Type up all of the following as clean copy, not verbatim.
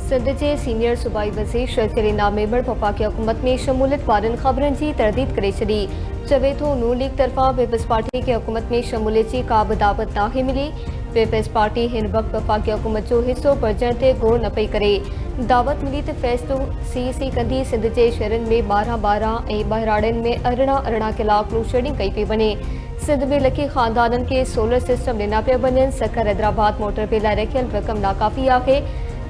सिंध जे senior सूबाई वज़ीर शर्जील इनाम मेंबर वफ़ाक़ी हुकूमत में शमूलियत वारनि ख़बरनि जी तरदीद करे छॾी। चवे थो नून लीग तरफ़ां पीपल्स पार्टी खे हुकूमत में शमूलियत जी का बि दावत नाहे मिली। पीपल्स पार्टी हिन वक़्तु वफ़ाक़ी हुकूमत जो हिसो बणिजण ते ग़ौर न पई करे। दावत मिली त फ़ैसिलो CEC कंदी सिंध जे शहरनि में 12-12 ऐं ॿहिराड़नि में 18-18 कलाक लोड शेडिंग कई पई वञे। सिंध में लखे ख़ानदाननि खे सोलर सिस्टम ॾिना पिया वञनि। सखर हैदराबाद मोटर पे लाइ रखियल रक़म नाकाफ़ी आहे।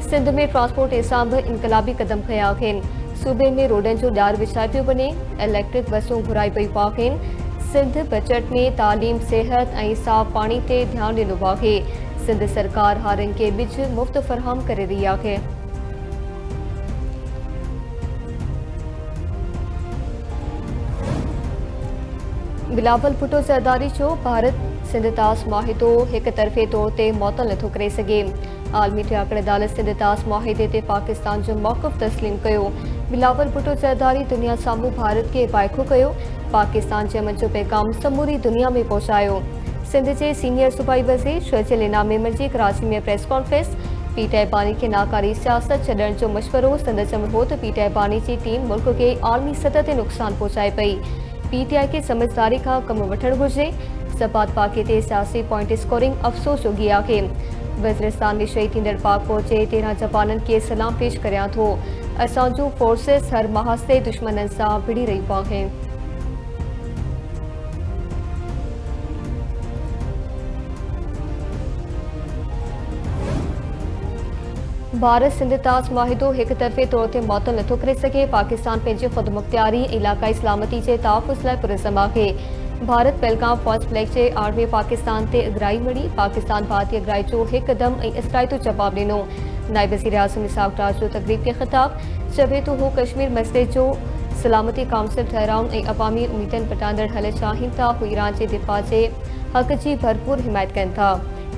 सिंध में ट्रांसपोर्ट हिसां बि इनकलाबी क़दम खया आहिनि। सूबे में रोडनि जो ॾियार विछाए पियो वञे। इलेक्ट्रिक बसूं घुराई पयूं आहिनि। सिंध बजट में तालीम, सिहत ऐं साफ़ पाणी ते ध्यानु ॾिनो आहे। सिंध सरकार हारियुनि खे ॿिज मुफ़्त फ़राहम करे रही आहे। बिलावल भुट्टो ज़रदारी जो भारत सिंध तास माहिदो एक तरफ़े तौर ते मुअत्तल नथो करे सघे। आलमी ट्रिब्यूनल अदालत सिंध तास माहिदे ते पाकिस्तान जो मौक़िफ़ तस्लीम कयो। बिलावल भुट्टो ज़रदारी दुनिया साम्हूं भारत खे वाइखो कयो। पाकिस्तान जे अमन जो पैगाम समूरी दुनिया में पहुचायो। सिंध जे सीनियर सूबाई वज़ीर शर्जील इनाम मेंबर जी कराची में प्रेस कॉन्फ्रेंस। पीटीआई बानी खे नाकारी सियासत छॾण जो मशवरो। संदसि चवण हो त पीटीआई बानी जी टीम मुल्क खे आलमी सतह ते नुक़सान पहुचाए पई। पीटीआई खे समझदारी खां कमु वठणु घुरिजे। ज़बात पाके ते सियासी पॉइंट स्कोरिंग अफ़सोस जोगी आहे। वज़ीरिस्तान में शहीद थींदड़ पाक फ़ौज जे 13 जवाननि खे सलाम पेश करियां थो। असांजूं फोर्सिस हर महाज़ ते दुश्मननि सां भिड़ी रहियूं आहिनि। भारत सिंध तास माहिदो एक तरफ़े तौर ते मुअत्तल नथो करे सघे। पाकिस्तान पंहिंजी ख़ुदमुख्तियारी इलाक़ाई सलामती जे तहफ़्फ़ुज़ लाइ पुरज़म आहे। भारत पहलगाम फर्स्ट फ्लैग जे आड़ में पाकिस्तान ते अगराई मड़ी। पाकिस्तान भारतीय अगराई जो हिकदम ऐं इसराइतो जवाब ॾिनो। नाइब वज़ीर आज़म इसहाक़ डार जो तक़रीब खे ख़िताब। चवे थो हू कश्मीर मसइले जो सलामती काउंसिल ठहिराइण ऐं अवामी उमीदनि पटाईंदड़ हल चाहिनि था। हू ईरान जे दिफ़ा जे हक़ जी भरपूर हिमायत कनि था।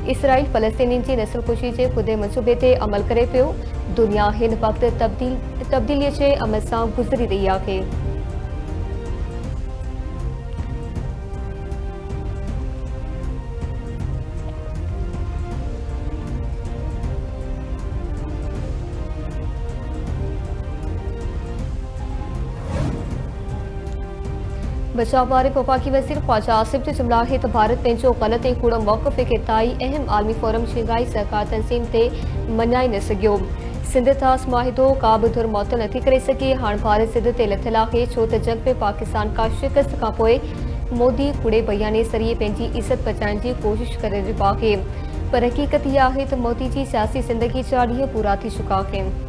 इसराइल फ़लस्तीनियुनि जी नस्लकुशी जे ख़ुदि मंसूबे ते अमल करे पियो। दुनिया हिन वक़्तु तब्दीलीअ जे अमल सां गुज़री रही आहे। बचाव वारे वफ़ाक़ी वज़ीर ख्वाजा आसिफ जो जुमिला आहे त भारत पंहिंजो ग़लत ऐं कूड़ो मौक़िफ़ खे ताईं अहम आलमी फोरम शंघाई सहकार तंज़ीम ते मञाए न सघियो। सिंध तास माहिदो का बि धुर मुअत्तल नथी करे सघे। हाणे भारत सिंध ते लथियल आहे छो त जंग में पाकिस्तान खां शिकस्त खां पोइ मोदी कूड़े बयाने ज़रिए पंहिंजी इज़त बचाइण जी कोशिश करे रहियो आहे। पर हक़ीक़त इहा आहे त मोदी जी सियासी ज़िंदगी जा ॾींहं पूरा थी चुका आहिनि।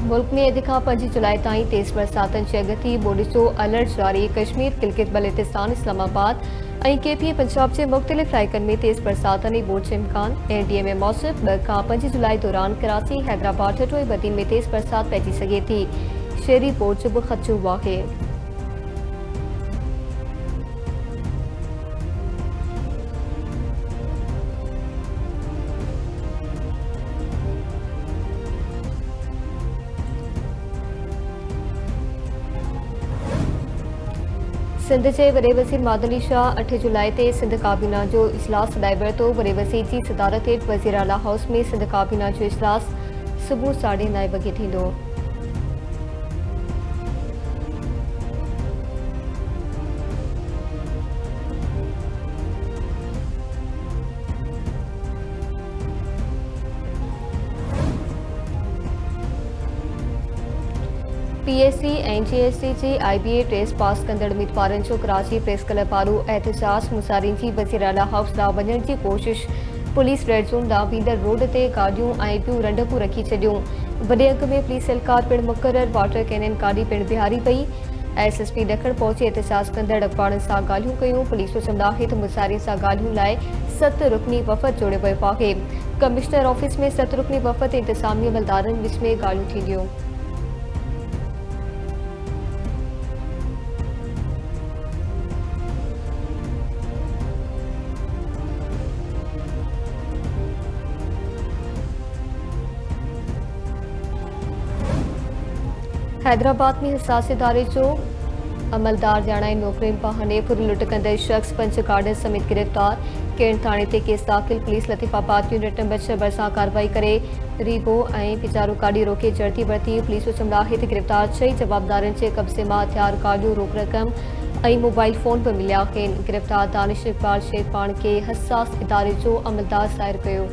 मुल्क में अॼु खां 5 जुलाई ताईं तेज़ बरसातनि जी अॻती ॿोॾि जो अलर्ट जारी। कश्मीर, गिलगित बल्तिस्तान, इस्लामाबाद ऐं KP पंजाब जे मुख़्तलिफ़ इलाइक़नि में तेज़ बरसातनि ऐं ॿोॾि जो इम्कान। NDMA मौसूफ़ 2 खां 5 जुलाई दौरान कराची, हैदराबाद, ठठो ऐं बदीन में तेज़ बरसात पइजी सघे थी। शहरी बोर्ड जो बि ख़दशो आहे। सिंध जे वॾे वज़ीर मादनी शाह 8 जुलाई ते सिंध काबीना जो इजलास सॾाए वरितो। वॾे वज़ीर जी सदारत हेठि वज़ीर आला हाउस में सिंध काबीना जो इजलास सुबुह 9:30 वॻे थींदो। PSC ऐं GST जी IBA टेस्ट पास कंदड़ उम्मीदवारनि जो कराची प्रेस क्लब पारां एहतजाज। मुज़ाहिरीन जी वज़ीर आला हाउस ॾांहुं वञण जी कोशिश। पुलिस रेड ज़ोन ॾांहुं बीहंदड़ रोड ते गाॾियूं ऐं ॿियूं रंडकूं रखी छॾियूं। वॾे अघ में पुलिस एहलकार पिणु मुक़रर। वाटर कैनन गाॾी पिणु बीहारी पई। SSP ॾखण पहुची एहतजाज कंदड़ अख़बारनि सां ॻाल्हियूं कयूं। पुलिस जो चवंदा आहे त मुज़ाहिरीन सां ॻाल्हियुनि लाइ 7 रुकनी वफ़द जोड़ियो वियो आहे। कमिश्नर ऑफिस में 7 रुकनी वफ़द इंतज़ामी अमलदारनि विच में ॻाल्हियूं थींदियूं। हैदराबाद में हिसास इदारे जो अमलदार ॼाणाए नौकरियुनि बहाने फुर लुट कंदड़ शख़्स पंच गार्डन समेत गिरफ़्तार। केन थाणे ते केस दाख़िल। पुलिस लतीफ़ाबाद यूनिट नंबर 6 भरिसां कार्रवाई करे रीगो ऐं पिचारो गाॾी रोके जड़ती वरिती। पुलिस चमड़ाहे ते गिरफ़्तार 6 जवाबदारनि जे कब्ज़े मां हथियार, गाॾियूं, रोक रक़म ऐं मोबाइल फ़ोन बि मिलिया आहिनि। गिरफ़्तार दानिश इक़बाल शेख पाण खे हसास इदारे जो अमलदार ज़ाहिर कयो।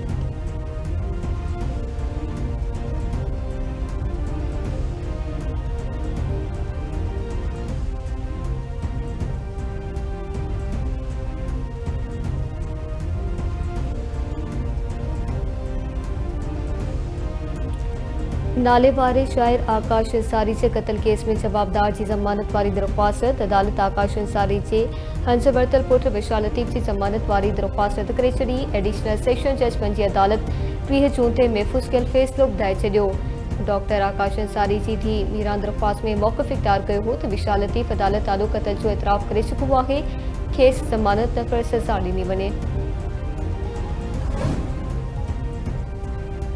नाले वारे शाइर आकाश अंसारी जे क़त्ल केस में जवाबदार जी ज़मानत वारी दरख़्वास्त। अदालत आकाश अंसारी जे हंज वरितल पुट विशाल लतीफ़ जी ज़मानत वारी दरख़्वास्त रद्द करे छॾी। एडिशनल सेशन जज पंहिंजी अदालत 30 जून ते महफ़ूज़ कयल फ़ैसिलो ॿुधाए छॾियो। डॉक्टर आकाश अंसारी जी धीउ मीरान दरख़्वास्त में मौक़िफ़ इख़्तियार कयो हो त विशाल लतीफ़ अदालत आॾो क़त्ल जो एतराफ़ करे चुको आहे। खेसि ज़मानत न पर सज़ा ॾिनी वञे।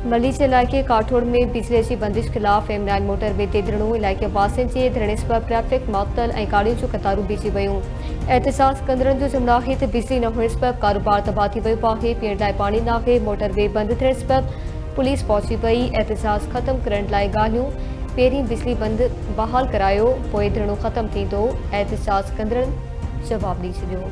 मलीज इलाइक़े काठोड़ में बिजली जी बंदिश ख़िलाफ़ M9 मोटरवे ते धरणो। इलाइक़े वासियुनि जे धरणे सबबि ट्रैफ़िक मुअत्तल ऐं गाॾियुनि जूं क़तारूं बीठी वयूं। एहतिजाज कंदड़नि जो चवणु आहे त बिजली न हुअण सबबि कारोबार तबाह थी वियो आहे। पीअण लाइ पाणी न आहे। मोटरवे बंदि थियण सबबि पुलिस पहुची पई। एहतिजाज ख़त्म करण लाइ ॻाल्हियूं। पहिरीं बिजली बंदि बहाल करायो, पोइ धरणो ख़त्म थींदो। एहतिजाज कंदड़नि जवाबु ॾेई छॾियो।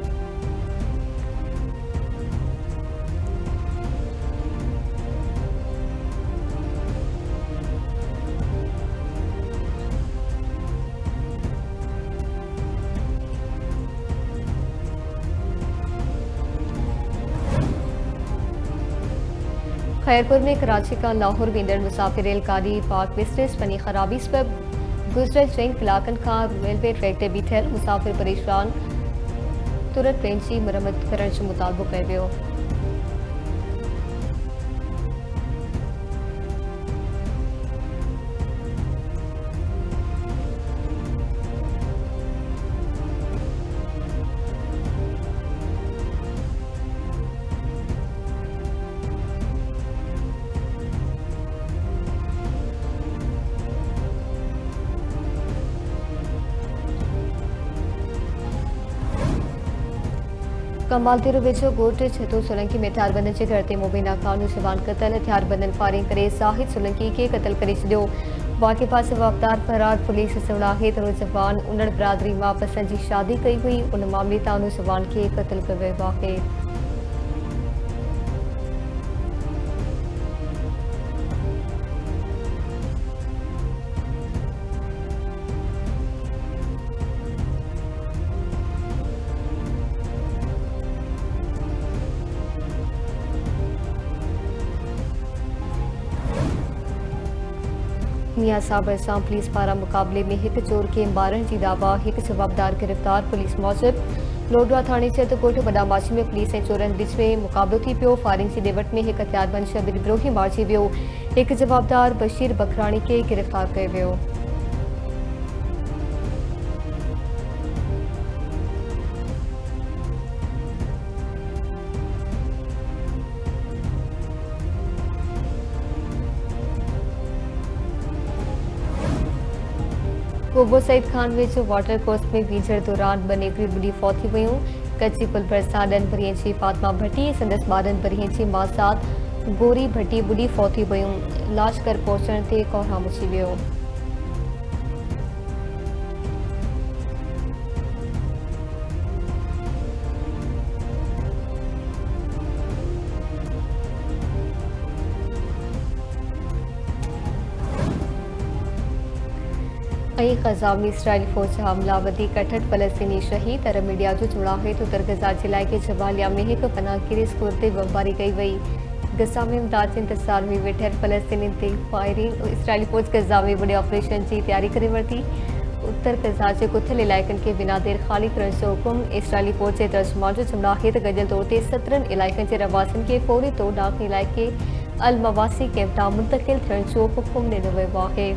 खैरपुर में कराची का लाहौर वेंदड़ मुसाफ़िर रेलगाॾी पाक बिज़नेस बनी ख़राबी सबबि गुज़िरियल 4 कलाकनि खां रेलवे ट्रैक ते बीठल मुसाफ़िर परेशान। तुरंत पंहिंजी मरम्मत करण जो मुतालबो कयो वियो। कमालदेरो वेझो ॻोठ छतो सोलंकी में हथियारबंदनि जे घर ते मुबीना खान नौजवान क़तल। हथियारबंदनि फायरिंग करे ज़ाहिद सोलंकी खे क़त्ल करे छॾियो। वाक़े पास जवाबदार फरार। पुलिस चवणु आहे त नौजवान उन्हड़ बिरादरी मां पसंदि जी शादी कई हुई। उन मामले तां नौजवान खे क़त्ल कयो वियो आहे। मियां साबर सां पुलिस पारां मुक़ाबले में हिकु चोर खे मारण जी दावा। हिकु जवाबदार गिरफ़्तार। पुलिस मूजिबि लोडवा थाणे जे अधकोट वॾा माची में पुलिस ऐं चोरनि विच में मुक़ाबलो थी पियो। फायरिंग जी ॾेवट में हिकु हथियारबंद शख़्स गिरोही मारिजी वियो। हिकु जवाबदार बशीर बखराणी खे गिरफ़्तार कयो वियो। कोबो सईद खान वेझो वाटर कोर्स में बीजड़ दौरान 2 नेगरियूं बुॾी फौत थी वियूं। कच्ची पुल भरिसां 10 वरियनि जी फातिमा भट्टी ऐं संदसि 12 वरियनि जी मासात गोरी भट्टी बुॾी फौत थी वियूं। लाश घर पहुचण ते कोहराम अची वियो। ग़ज़ा में इसराइली फ़ौज जा हमला वधीक 68 फ़लस्तीनी शहीद। अरब मीडिया जो चवणु आहे त उत्तर गज़ा जे इलाइक़े जबालिया में हिकु पनाहगीरी स्कूल ते बमबारी कई वई। गज़ा में इमदाद जे इंतज़ार में वेठल फ़लस्तीनियुनि ते फायरिंग। इसराइली फ़ौज गज़ा में वॾे ऑपरेशन जी तयारी करे वरिती। उत्तर गज़ा जे कुथियल इलाइक़नि खे बिना देर ख़ाली करण जो हुकुम। इसराइली फ़ौज जे तर्जुमान जो चवणु आहे त गॾियल तौर ते 17 इलाइक़नि जे रवासियुनि खे फ़ौरी तौर ॾांहुं इलाइक़े अल मवासी कैंप तां मुंतक़िल थियण जो हुकुम ॾिनो वियो आहे।